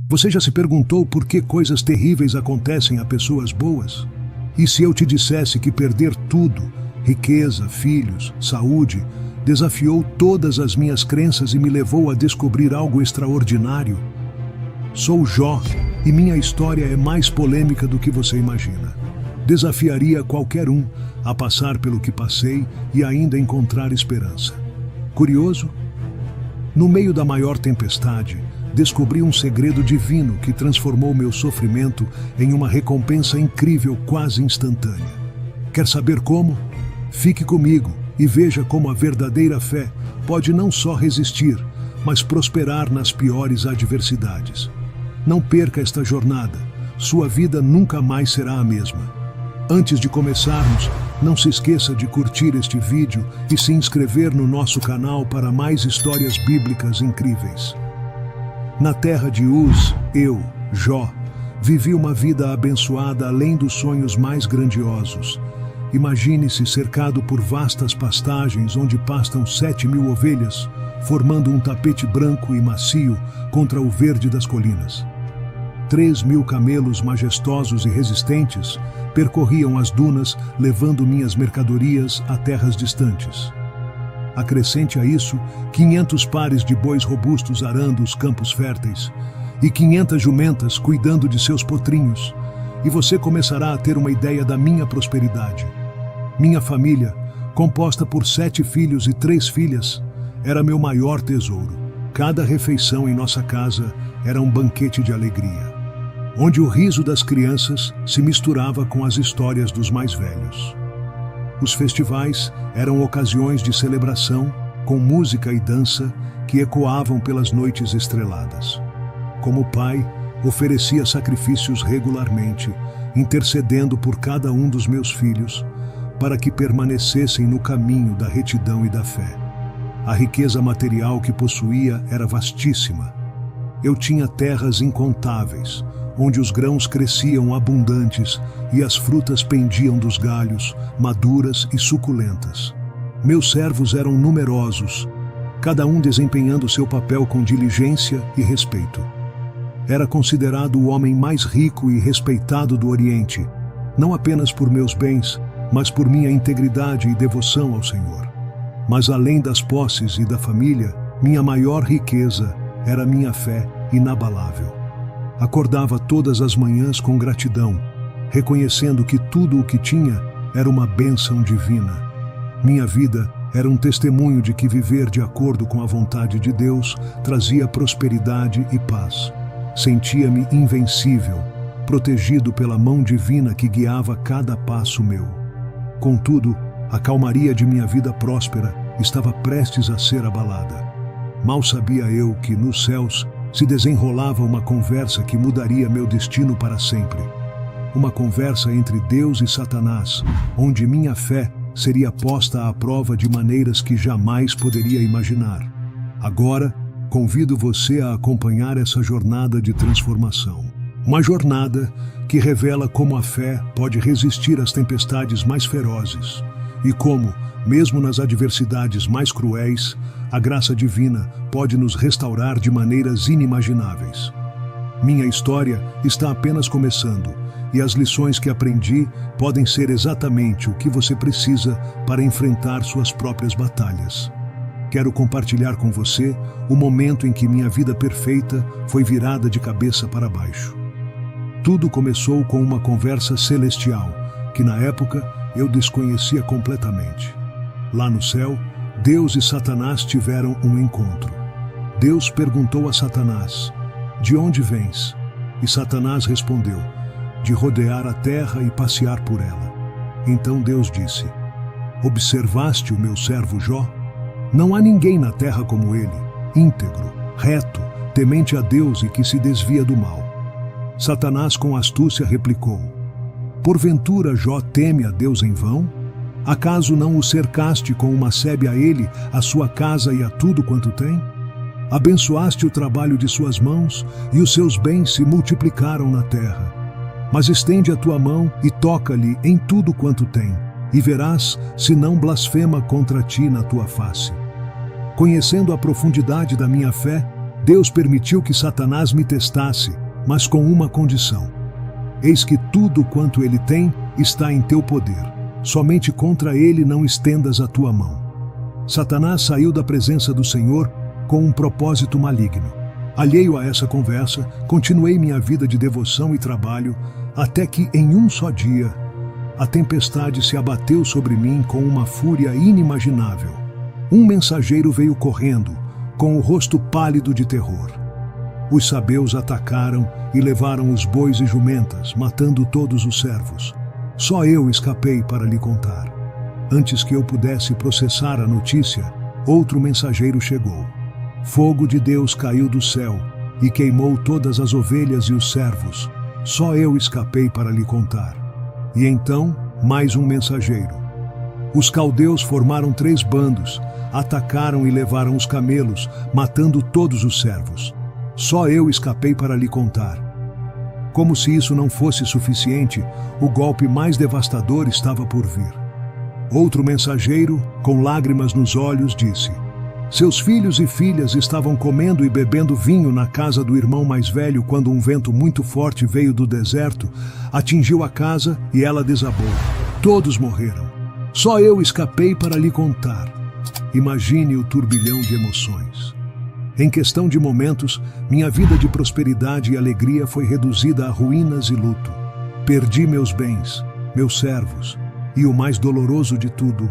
Você já se perguntou por que coisas terríveis acontecem a pessoas boas? E se eu te dissesse que perder tudo, riqueza, filhos, saúde, desafiou todas as minhas crenças e me levou a descobrir algo extraordinário? Sou Jó e minha história é mais polêmica do que você imagina. Desafiaria qualquer um a passar pelo que passei e ainda encontrar esperança. Curioso? No meio da maior tempestade, descobri um segredo divino que transformou meu sofrimento em uma recompensa incrível, quase instantânea. Quer saber como? Fique comigo e veja como a verdadeira fé pode não só resistir, mas prosperar nas piores adversidades. Não perca esta jornada, sua vida nunca mais será a mesma. Antes de começarmos, não se esqueça de curtir este vídeo e se inscrever no nosso canal para mais histórias bíblicas incríveis. Na terra de Uz, eu, Jó, vivi uma vida abençoada além dos sonhos mais grandiosos. Imagine-se cercado por vastas pastagens onde pastam 7.000 ovelhas, formando um tapete branco e macio contra o verde das colinas. 3.000 camelos majestosos e resistentes percorriam as dunas, levando minhas mercadorias a terras distantes. Acrescente a isso 500 pares de bois robustos arando os campos férteis e 500 jumentas cuidando de seus potrinhos, e você começará a ter uma ideia da minha prosperidade. Minha família, composta por 7 filhos e 3 filhas, era meu maior tesouro. Cada refeição em nossa casa era um banquete de alegria, onde o riso das crianças se misturava com as histórias dos mais velhos. Os festivais eram ocasiões de celebração, com música e dança que ecoavam pelas noites estreladas. Como pai, oferecia sacrifícios regularmente, intercedendo por cada um dos meus filhos, para que permanecessem no caminho da retidão e da fé. A riqueza material que possuía era vastíssima. Eu tinha terras incontáveis, onde os grãos cresciam abundantes e as frutas pendiam dos galhos, maduras e suculentas. Meus servos eram numerosos, cada um desempenhando seu papel com diligência e respeito. Era considerado o homem mais rico e respeitado do Oriente, não apenas por meus bens, mas por minha integridade e devoção ao Senhor. Mas além das posses e da família, minha maior riqueza era minha fé inabalável. Acordava todas as manhãs com gratidão, reconhecendo que tudo o que tinha era uma bênção divina. Minha vida era um testemunho de que viver de acordo com a vontade de Deus trazia prosperidade e paz. Sentia-me invencível, protegido pela mão divina que guiava cada passo meu. Contudo, a calmaria de minha vida próspera estava prestes a ser abalada. Mal sabia eu que, nos céus, se desenrolava uma conversa que mudaria meu destino para sempre. Uma conversa entre Deus e Satanás, onde minha fé seria posta à prova de maneiras que jamais poderia imaginar. Agora, convido você a acompanhar essa jornada de transformação. Uma jornada que revela como a fé pode resistir às tempestades mais ferozes e como, mesmo nas adversidades mais cruéis, a graça divina pode nos restaurar de maneiras inimagináveis. Minha história está apenas começando, e as lições que aprendi podem ser exatamente o que você precisa para enfrentar suas próprias batalhas. Quero compartilhar com você o momento em que minha vida perfeita foi virada de cabeça para baixo. Tudo começou com uma conversa celestial, que na época eu desconhecia completamente. Lá no céu, Deus e Satanás tiveram um encontro. Deus perguntou a Satanás: "De onde vens?" E Satanás respondeu: "De rodear a terra e passear por ela." Então Deus disse: "Observaste o meu servo Jó? Não há ninguém na terra como ele, íntegro, reto, temente a Deus e que se desvia do mal." Satanás com astúcia replicou: "Porventura Jó teme a Deus em vão? Acaso não o cercaste com uma sebe a ele, a sua casa e a tudo quanto tem? Abençoaste o trabalho de suas mãos, e os seus bens se multiplicaram na terra. Mas estende a tua mão e toca-lhe em tudo quanto tem, e verás se não blasfema contra ti na tua face." Conhecendo a profundidade da minha fé, Deus permitiu que Satanás me testasse, mas com uma condição. Eis que tudo quanto ele tem está em teu poder. Somente contra ele não estendas a tua mão. Satanás saiu da presença do Senhor com um propósito maligno. Alheio a essa conversa, continuei minha vida de devoção e trabalho, até que, em um só dia, a tempestade se abateu sobre mim com uma fúria inimaginável. Um mensageiro veio correndo, com o rosto pálido de terror. Os sabeus atacaram e levaram os bois e jumentas, matando todos os servos. Só eu escapei para lhe contar. Antes que eu pudesse processar a notícia, outro mensageiro chegou. Fogo de Deus caiu do céu e queimou todas as ovelhas e os servos. Só eu escapei para lhe contar. E então, mais um mensageiro. Os caldeus formaram 3 bandos, atacaram e levaram os camelos, matando todos os servos. Só eu escapei para lhe contar. Como se isso não fosse suficiente, o golpe mais devastador estava por vir. Outro mensageiro, com lágrimas nos olhos, disse: seus filhos e filhas estavam comendo e bebendo vinho na casa do irmão mais velho quando um vento muito forte veio do deserto, atingiu a casa e ela desabou. Todos morreram. Só eu escapei para lhe contar. Imagine o turbilhão de emoções. Em questão de momentos, minha vida de prosperidade e alegria foi reduzida a ruínas e luto. Perdi meus bens, meus servos e, o mais doloroso de tudo,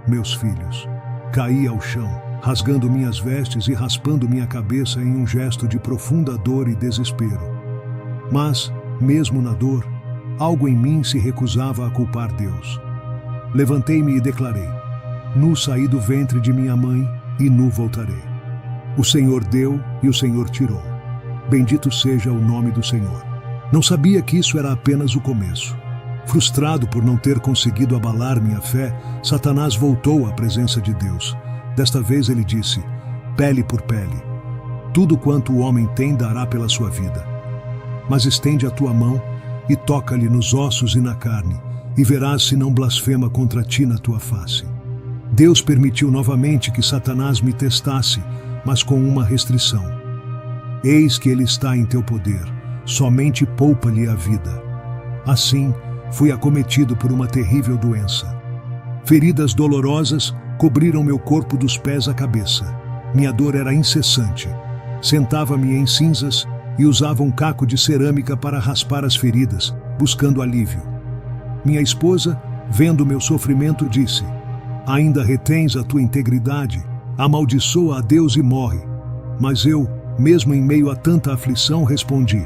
meus filhos. Caí ao chão, rasgando minhas vestes e raspando minha cabeça em um gesto de profunda dor e desespero. Mas, mesmo na dor, algo em mim se recusava a culpar Deus. Levantei-me e declarei: nu saí do ventre de minha mãe e nu voltarei. O Senhor deu e o Senhor tirou. Bendito seja o nome do Senhor. Não sabia que isso era apenas o começo. Frustrado por não ter conseguido abalar minha fé, Satanás voltou à presença de Deus. Desta vez ele disse: pele por pele. Tudo quanto o homem tem dará pela sua vida. Mas estende a tua mão e toca-lhe nos ossos e na carne, e verás se não blasfema contra ti na tua face. Deus permitiu novamente que Satanás me testasse, mas com uma restrição. Eis que ele está em teu poder, somente poupa-lhe a vida. Assim, fui acometido por uma terrível doença. Feridas dolorosas cobriram meu corpo dos pés à cabeça. Minha dor era incessante. Sentava-me em cinzas e usava um caco de cerâmica para raspar as feridas, buscando alívio. Minha esposa, vendo meu sofrimento, disse: ainda retens a tua integridade? Amaldiçoa a Deus e morre. Mas eu, mesmo em meio a tanta aflição, respondi: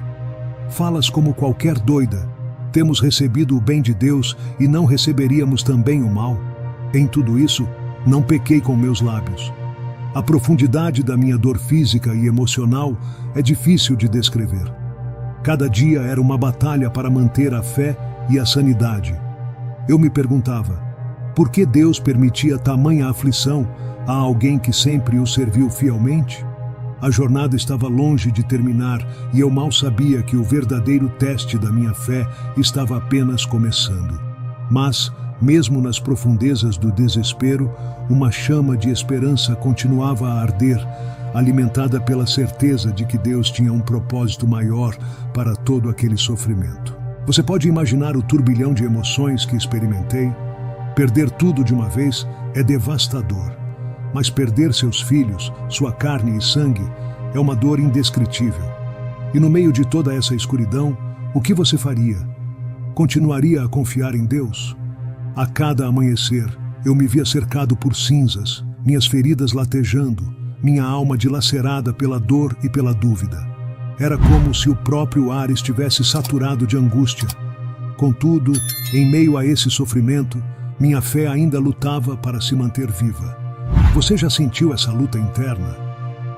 falas como qualquer doida. Temos recebido o bem de Deus e não receberíamos também o mal? Em tudo isso, não pequei com meus lábios. A profundidade da minha dor física e emocional é difícil de descrever. Cada dia era uma batalha para manter a fé e a sanidade. Eu me perguntava: por que Deus permitia tamanha aflição a alguém que sempre o serviu fielmente? A jornada estava longe de terminar e eu mal sabia que o verdadeiro teste da minha fé estava apenas começando. Mas, mesmo nas profundezas do desespero, uma chama de esperança continuava a arder, alimentada pela certeza de que Deus tinha um propósito maior para todo aquele sofrimento. Você pode imaginar o turbilhão de emoções que experimentei? Perder tudo de uma vez é devastador. Mas perder seus filhos, sua carne e sangue, é uma dor indescritível. E no meio de toda essa escuridão, o que você faria? Continuaria a confiar em Deus? A cada amanhecer, eu me via cercado por cinzas, minhas feridas latejando, minha alma dilacerada pela dor e pela dúvida. Era como se o próprio ar estivesse saturado de angústia. Contudo, em meio a esse sofrimento, minha fé ainda lutava para se manter viva. Você já sentiu essa luta interna?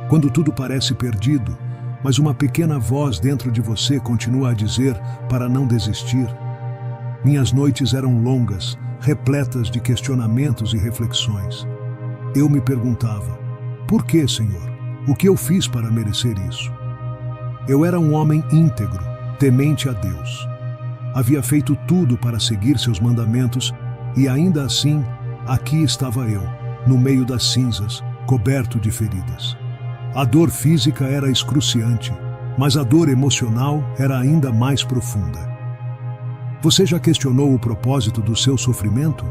Quando tudo parece perdido, mas uma pequena voz dentro de você continua a dizer para não desistir. Minhas noites eram longas, repletas de questionamentos e reflexões. Eu me perguntava: por que, Senhor? O que eu fiz para merecer isso? Eu era um homem íntegro, temente a Deus. Havia feito tudo para seguir seus mandamentos e ainda assim, aqui estava eu, no meio das cinzas, coberto de feridas. A dor física era excruciante, mas a dor emocional era ainda mais profunda. Você já questionou o propósito do seu sofrimento?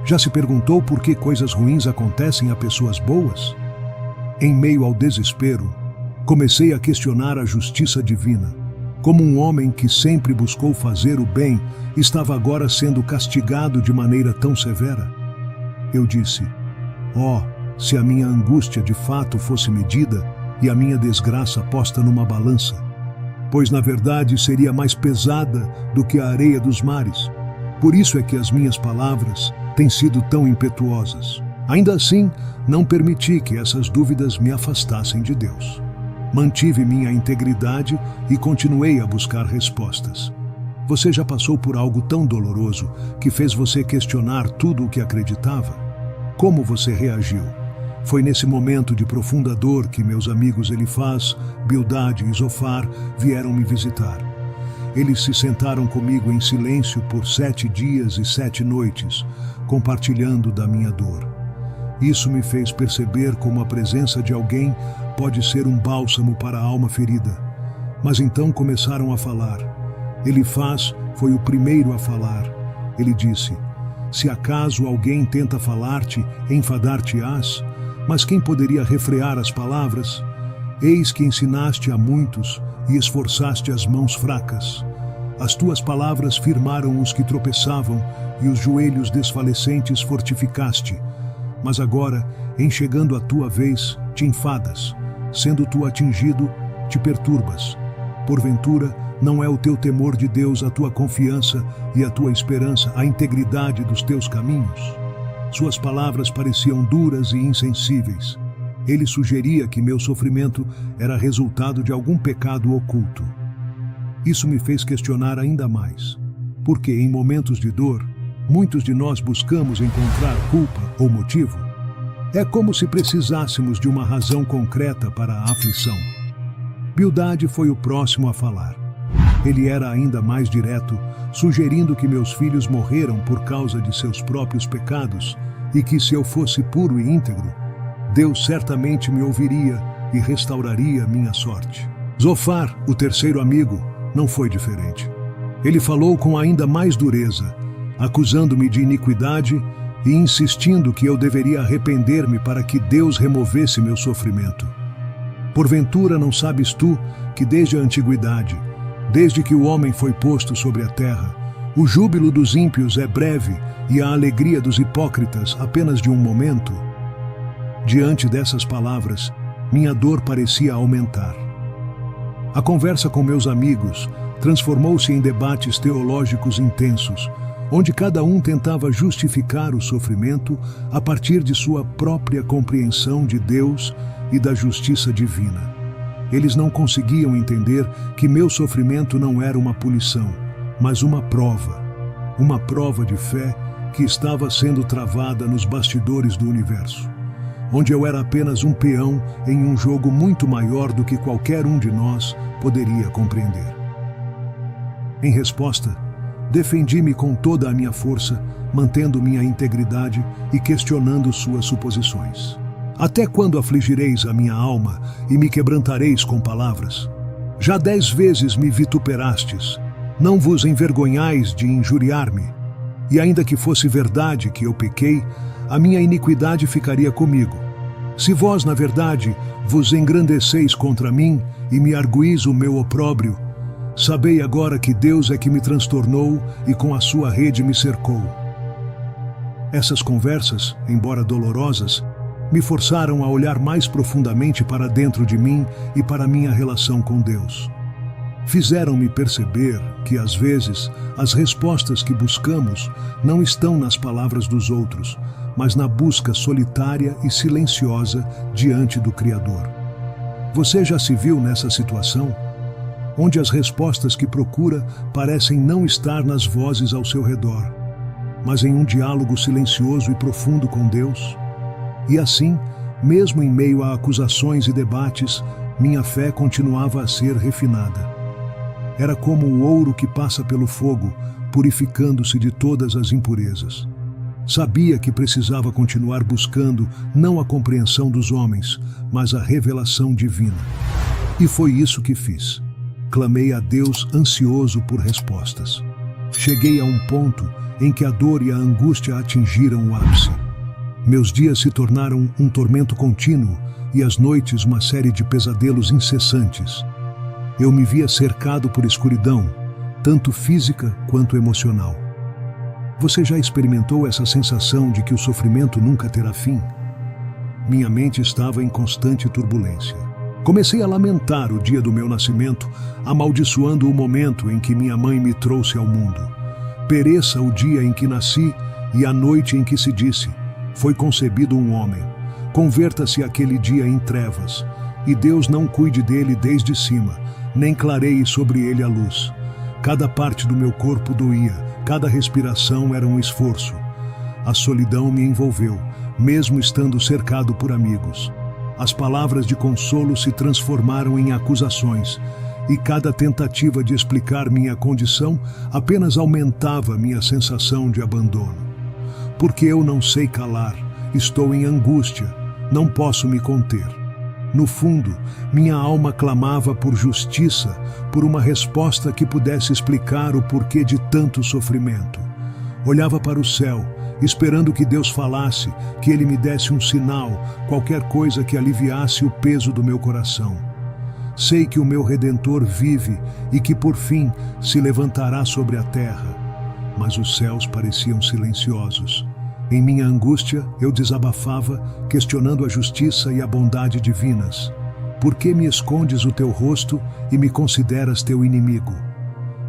Já se perguntou por que coisas ruins acontecem a pessoas boas? Em meio ao desespero, comecei a questionar a justiça divina. Como um homem que sempre buscou fazer o bem, estava agora sendo castigado de maneira tão severa? Eu disse: se a minha angústia de fato fosse medida e a minha desgraça posta numa balança, pois na verdade seria mais pesada do que a areia dos mares. Por isso é que as minhas palavras têm sido tão impetuosas. Ainda assim, não permiti que essas dúvidas me afastassem de Deus. Mantive minha integridade e continuei a buscar respostas. Você já passou por algo tão doloroso que fez você questionar tudo o que acreditava? Como você reagiu? Foi nesse momento de profunda dor que meus amigos Elifaz, Bildade e Zofar vieram me visitar. Eles se sentaram comigo em silêncio por 7 dias e 7 noites, compartilhando da minha dor. Isso me fez perceber como a presença de alguém pode ser um bálsamo para a alma ferida. Mas então começaram a falar. Elifaz foi o primeiro a falar. Ele disse: se acaso alguém tenta falar-te, enfadar-te-ás, mas quem poderia refrear as palavras? Eis que ensinaste a muitos e esforçaste as mãos fracas. As tuas palavras firmaram os que tropeçavam e os joelhos desfalecentes fortificaste. Mas agora, em chegando a tua vez, te enfadas. Sendo tu atingido, te perturbas. Porventura, não é o teu temor de Deus a tua confiança e a tua esperança, a integridade dos teus caminhos? Suas palavras pareciam duras e insensíveis. Ele sugeria que meu sofrimento era resultado de algum pecado oculto. Isso me fez questionar ainda mais, porque em momentos de dor, muitos de nós buscamos encontrar culpa ou motivo. É como se precisássemos de uma razão concreta para a aflição. Bildade foi o próximo a falar. Ele era ainda mais direto, sugerindo que meus filhos morreram por causa de seus próprios pecados e que, se eu fosse puro e íntegro, Deus certamente me ouviria e restauraria minha sorte. Zofar, o terceiro amigo, não foi diferente. Ele falou com ainda mais dureza, acusando-me de iniquidade e insistindo que eu deveria arrepender-me para que Deus removesse meu sofrimento. Porventura não sabes tu que desde a antiguidade, desde que o homem foi posto sobre a terra, o júbilo dos ímpios é breve e a alegria dos hipócritas apenas de um momento? Diante dessas palavras, minha dor parecia aumentar. A conversa com meus amigos transformou-se em debates teológicos intensos, onde cada um tentava justificar o sofrimento a partir de sua própria compreensão de Deus e da justiça divina. Eles não conseguiam entender que meu sofrimento não era uma punição, mas uma prova de fé que estava sendo travada nos bastidores do universo, onde eu era apenas um peão em um jogo muito maior do que qualquer um de nós poderia compreender. Em resposta, defendi-me com toda a minha força, mantendo minha integridade e questionando suas suposições. Até quando afligireis a minha alma e me quebrantareis com palavras? Já 10 vezes me vituperastes. Não vos envergonhais de injuriar-me. E ainda que fosse verdade que eu pequei, a minha iniquidade ficaria comigo. Se vós, na verdade, vos engrandeceis contra mim e me arguís o meu opróbrio, sabei agora que Deus é que me transtornou e com a sua rede me cercou. Essas conversas, embora dolorosas, me forçaram a olhar mais profundamente para dentro de mim e para minha relação com Deus. Fizeram-me perceber que, às vezes, as respostas que buscamos não estão nas palavras dos outros, mas na busca solitária e silenciosa diante do Criador. Você já se viu nessa situação? Onde as respostas que procura parecem não estar nas vozes ao seu redor, mas em um diálogo silencioso e profundo com Deus? E assim, mesmo em meio a acusações e debates, minha fé continuava a ser refinada. Era como o ouro que passa pelo fogo, purificando-se de todas as impurezas. Sabia que precisava continuar buscando não a compreensão dos homens, mas a revelação divina. E foi isso que fiz. Clamei a Deus ansioso por respostas. Cheguei a um ponto em que a dor e a angústia atingiram o ápice. Meus dias se tornaram um tormento contínuo e as noites uma série de pesadelos incessantes. Eu me via cercado por escuridão, tanto física quanto emocional. Você já experimentou essa sensação de que o sofrimento nunca terá fim? Minha mente estava em constante turbulência. Comecei a lamentar o dia do meu nascimento, amaldiçoando o momento em que minha mãe me trouxe ao mundo. Pereça o dia em que nasci e a noite em que se disse: foi concebido um homem. Converta-se aquele dia em trevas, e Deus não cuide dele desde cima, nem clareie sobre ele a luz. Cada parte do meu corpo doía, cada respiração era um esforço. A solidão me envolveu, mesmo estando cercado por amigos. As palavras de consolo se transformaram em acusações, e cada tentativa de explicar minha condição apenas aumentava minha sensação de abandono. Porque eu não sei calar, estou em angústia, não posso me conter. No fundo, minha alma clamava por justiça, por uma resposta que pudesse explicar o porquê de tanto sofrimento. Olhava para o céu, esperando que Deus falasse, que Ele me desse um sinal, qualquer coisa que aliviasse o peso do meu coração. Sei que o meu Redentor vive e que por fim se levantará sobre a terra. Mas os céus pareciam silenciosos. Em minha angústia, eu desabafava, questionando a justiça e a bondade divinas. Por que me escondes o teu rosto e me consideras teu inimigo?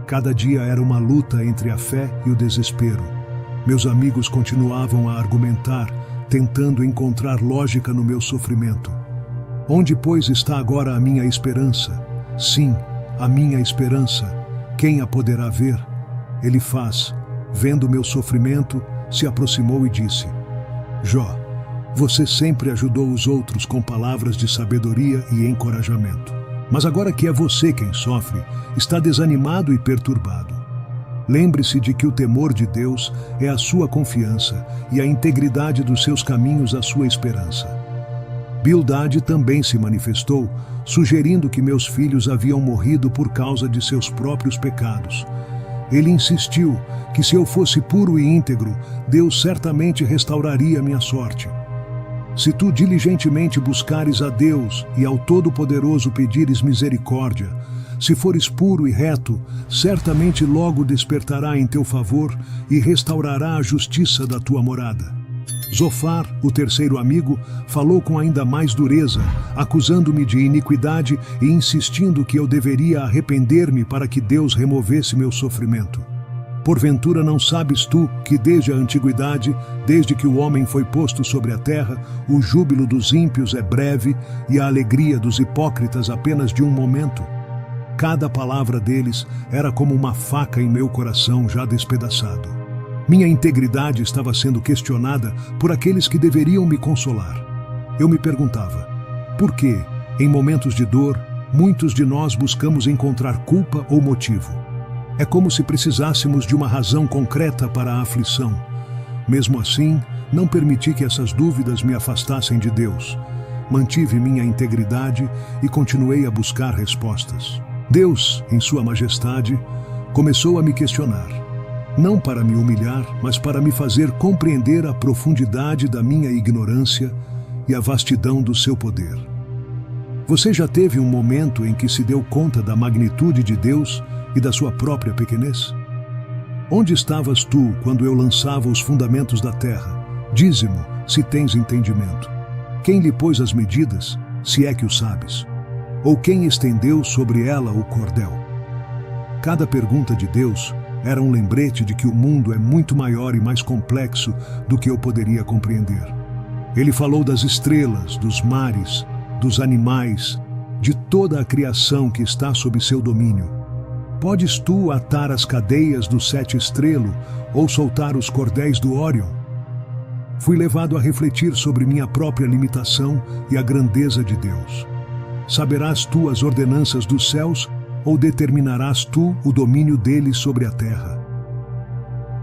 Cada dia era uma luta entre a fé e o desespero. Meus amigos continuavam a argumentar, tentando encontrar lógica no meu sofrimento. Onde, pois, está agora a minha esperança? Sim, a minha esperança. Quem a poderá ver? Elifaz, vendo meu sofrimento, se aproximou e disse: Jó, você sempre ajudou os outros com palavras de sabedoria e encorajamento. Mas agora que é você quem sofre, está desanimado e perturbado. Lembre-se de que o temor de Deus é a sua confiança e a integridade dos seus caminhos a sua esperança. Bildade também se manifestou, sugerindo que meus filhos haviam morrido por causa de seus próprios pecados. Ele insistiu que se eu fosse puro e íntegro, Deus certamente restauraria minha sorte. Se tu diligentemente buscares a Deus e ao Todo-Poderoso pedires misericórdia, se fores puro e reto, certamente logo despertará em teu favor e restaurará a justiça da tua morada. Zofar, o terceiro amigo, falou com ainda mais dureza, acusando-me de iniquidade e insistindo que eu deveria arrepender-me para que Deus removesse meu sofrimento. Porventura não sabes tu que desde a antiguidade, desde que o homem foi posto sobre a terra, o júbilo dos ímpios é breve e a alegria dos hipócritas apenas de um momento? Cada palavra deles era como uma faca em meu coração já despedaçado. Minha integridade estava sendo questionada por aqueles que deveriam me consolar. Eu me perguntava, por que, em momentos de dor, muitos de nós buscamos encontrar culpa ou motivo? É como se precisássemos de uma razão concreta para a aflição. Mesmo assim, não permiti que essas dúvidas me afastassem de Deus. Mantive minha integridade e continuei a buscar respostas. Deus, em sua majestade, começou a me questionar. Não para me humilhar, mas para me fazer compreender a profundidade da minha ignorância e a vastidão do seu poder. Você já teve um momento em que se deu conta da magnitude de Deus e da sua própria pequenez? Onde estavas tu quando eu lançava os fundamentos da terra? Dize-mo, se tens entendimento. Quem lhe pôs as medidas, se é que o sabes? Ou quem estendeu sobre ela o cordel? Cada pergunta de Deus era um lembrete de que o mundo é muito maior e mais complexo do que eu poderia compreender. Ele falou das estrelas, dos mares, dos animais, de toda a criação que está sob seu domínio. Podes tu atar as cadeias do sete estrelo ou soltar os cordéis do Órion? Fui levado a refletir sobre minha própria limitação e a grandeza de Deus. Saberás tu as ordenanças dos céus ou determinarás tu o domínio deles sobre a terra?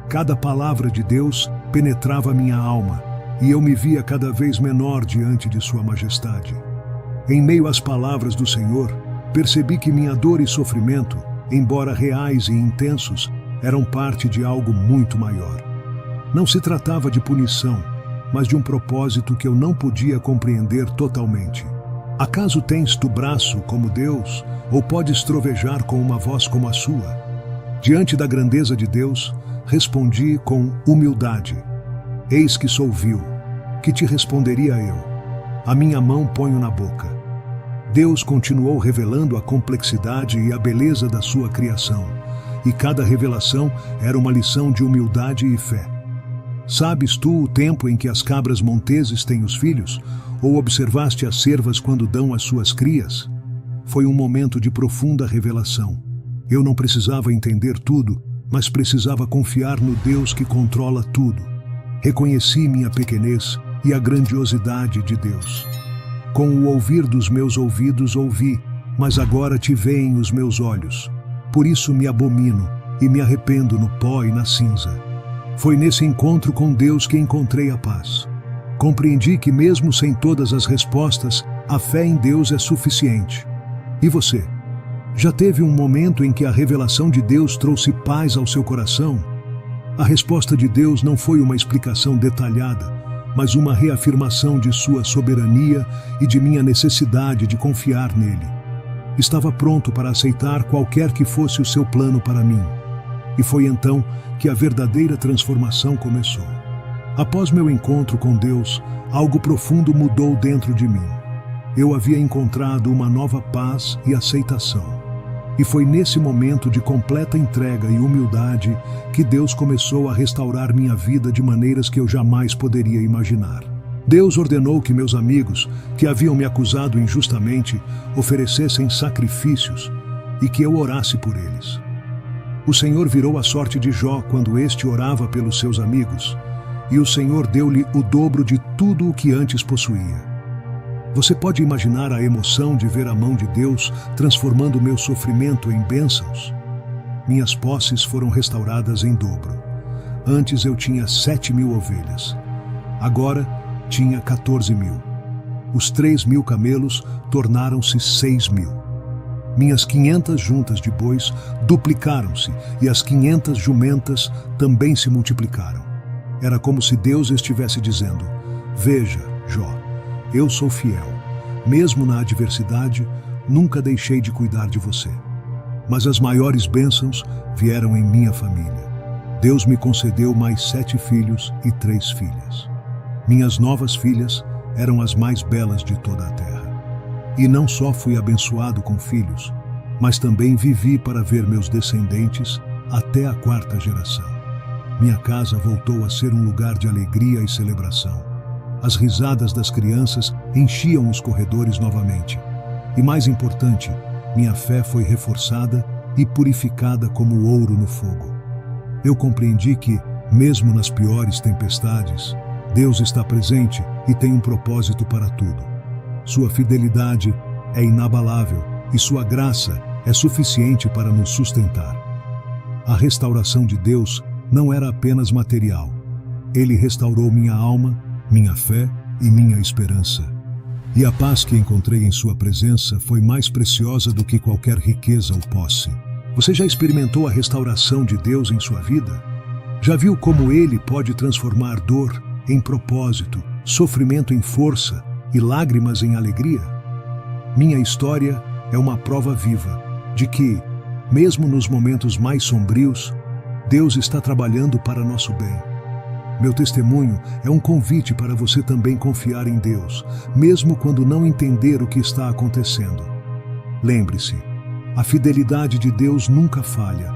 Cada palavra de Deus penetrava minha alma, e eu me via cada vez menor diante de sua majestade. Em meio às palavras do Senhor, percebi que minha dor e sofrimento, embora reais e intensos, eram parte de algo muito maior. Não se tratava de punição, mas de um propósito que eu não podia compreender totalmente. Acaso tens tu braço como Deus, ou podes trovejar com uma voz como a sua? Diante da grandeza de Deus, respondi com humildade: eis que sou vil, que te responderia eu? A minha mão ponho na boca. Deus continuou revelando a complexidade e a beleza da sua criação, e cada revelação era uma lição de humildade e fé. Sabes tu o tempo em que as cabras monteses têm os filhos, ou observaste as cervas quando dão as suas crias? Foi um momento de profunda revelação. Eu não precisava entender tudo, mas precisava confiar no Deus que controla tudo. Reconheci minha pequenez e a grandiosidade de Deus. Com o ouvir dos meus ouvidos ouvi, mas agora te veem os meus olhos. Por isso me abomino e me arrependo no pó e na cinza. Foi nesse encontro com Deus que encontrei a paz. Compreendi que mesmo sem todas as respostas, a fé em Deus é suficiente. E você? Já teve um momento em que a revelação de Deus trouxe paz ao seu coração? A resposta de Deus não foi uma explicação detalhada, mas uma reafirmação de sua soberania e de minha necessidade de confiar nele. Estava pronto para aceitar qualquer que fosse o seu plano para mim. E foi então que a verdadeira transformação começou. Após meu encontro com Deus, algo profundo mudou dentro de mim. Eu havia encontrado uma nova paz e aceitação. E foi nesse momento de completa entrega e humildade que Deus começou a restaurar minha vida de maneiras que eu jamais poderia imaginar. Deus ordenou que meus amigos, que haviam me acusado injustamente, oferecessem sacrifícios e que eu orasse por eles. O Senhor virou a sorte de Jó quando este orava pelos seus amigos, e o Senhor deu-lhe o dobro de tudo o que antes possuía. Você pode imaginar a emoção de ver a mão de Deus transformando meu sofrimento em bênçãos? Minhas posses foram restauradas em dobro. Antes eu tinha 7.000 ovelhas. Agora tinha 14.000. Os 3.000 camelos tornaram-se 6.000. Minhas 500 juntas de bois duplicaram-se e as 500 jumentas também se multiplicaram. Era como se Deus estivesse dizendo: veja, Jó, eu sou fiel. Mesmo na adversidade, nunca deixei de cuidar de você. Mas as maiores bênçãos vieram em minha família. Deus me concedeu mais 7 filhos e 3 filhas. Minhas novas filhas eram as mais belas de toda a terra. E não só fui abençoado com filhos, mas também vivi para ver meus descendentes até a 4ª geração. Minha casa voltou a ser um lugar de alegria e celebração. As risadas das crianças enchiam os corredores novamente. E mais importante, minha fé foi reforçada e purificada como ouro no fogo. Eu compreendi que, mesmo nas piores tempestades, Deus está presente e tem um propósito para tudo. Sua fidelidade é inabalável e sua graça é suficiente para nos sustentar. A restauração de Deus não era apenas material. Ele restaurou minha alma, minha fé e minha esperança. E a paz que encontrei em sua presença foi mais preciosa do que qualquer riqueza ou posse. Você já experimentou a restauração de Deus em sua vida? Já viu como Ele pode transformar dor em propósito, sofrimento em força e lágrimas em alegria? Minha história é uma prova viva de que, mesmo nos momentos mais sombrios, Deus está trabalhando para nosso bem. Meu testemunho é um convite para você também confiar em Deus, mesmo quando não entender o que está acontecendo. Lembre-se, a fidelidade de Deus nunca falha,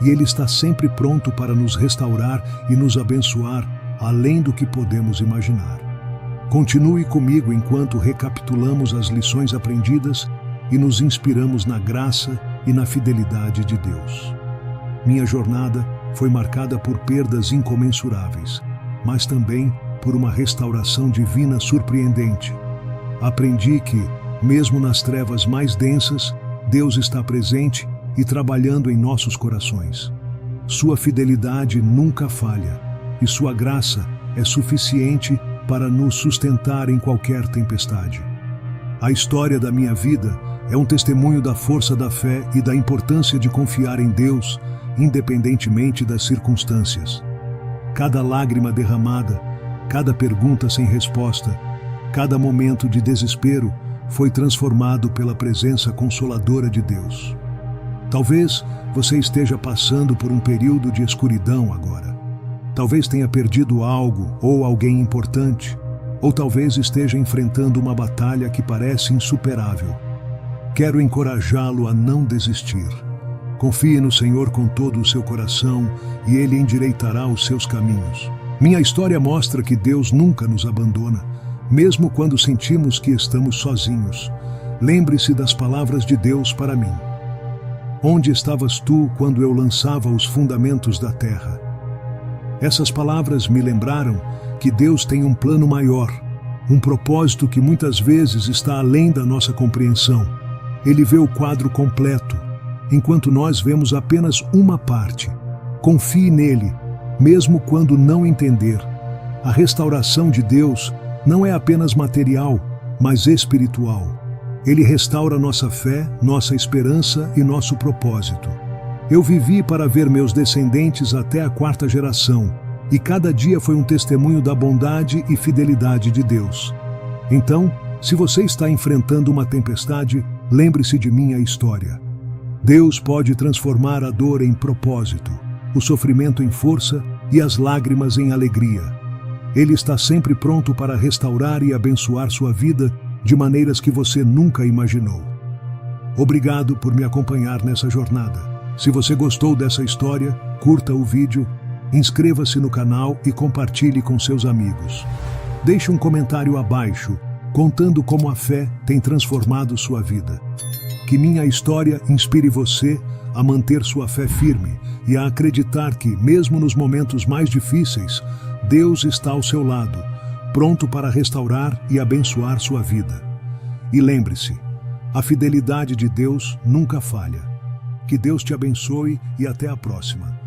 e Ele está sempre pronto para nos restaurar e nos abençoar além do que podemos imaginar. Continue comigo enquanto recapitulamos as lições aprendidas e nos inspiramos na graça e na fidelidade de Deus. Minha jornada foi marcada por perdas incomensuráveis, mas também por uma restauração divina surpreendente. Aprendi que, mesmo nas trevas mais densas, Deus está presente e trabalhando em nossos corações. Sua fidelidade nunca falha, e sua graça é suficiente para nos sustentar em qualquer tempestade. A história da minha vida é um testemunho da força da fé e da importância de confiar em Deus, independentemente das circunstâncias. Cada lágrima derramada, cada pergunta sem resposta, cada momento de desespero foi transformado pela presença consoladora de Deus. Talvez você esteja passando por um período de escuridão agora. Talvez tenha perdido algo ou alguém importante, ou talvez esteja enfrentando uma batalha que parece insuperável. Quero encorajá-lo a não desistir. Confie no Senhor com todo o seu coração e Ele endireitará os seus caminhos. Minha história mostra que Deus nunca nos abandona, mesmo quando sentimos que estamos sozinhos. Lembre-se das palavras de Deus para mim. Onde estavas tu quando eu lançava os fundamentos da terra? Essas palavras me lembraram que Deus tem um plano maior, um propósito que muitas vezes está além da nossa compreensão. Ele vê o quadro completo, enquanto nós vemos apenas uma parte. Confie nele, mesmo quando não entender. A restauração de Deus não é apenas material, mas espiritual. Ele restaura nossa fé, nossa esperança e nosso propósito. Eu vivi para ver meus descendentes até a 4ª geração, e cada dia foi um testemunho da bondade e fidelidade de Deus. Então, se você está enfrentando uma tempestade, lembre-se de minha história. Deus pode transformar a dor em propósito, o sofrimento em força e as lágrimas em alegria. Ele está sempre pronto para restaurar e abençoar sua vida de maneiras que você nunca imaginou. Obrigado por me acompanhar nessa jornada. Se você gostou dessa história, curta o vídeo, inscreva-se no canal e compartilhe com seus amigos. Deixe um comentário abaixo, contando como a fé tem transformado sua vida. Que minha história inspire você a manter sua fé firme e a acreditar que, mesmo nos momentos mais difíceis, Deus está ao seu lado, pronto para restaurar e abençoar sua vida. E lembre-se, a fidelidade de Deus nunca falha. Que Deus te abençoe e até a próxima.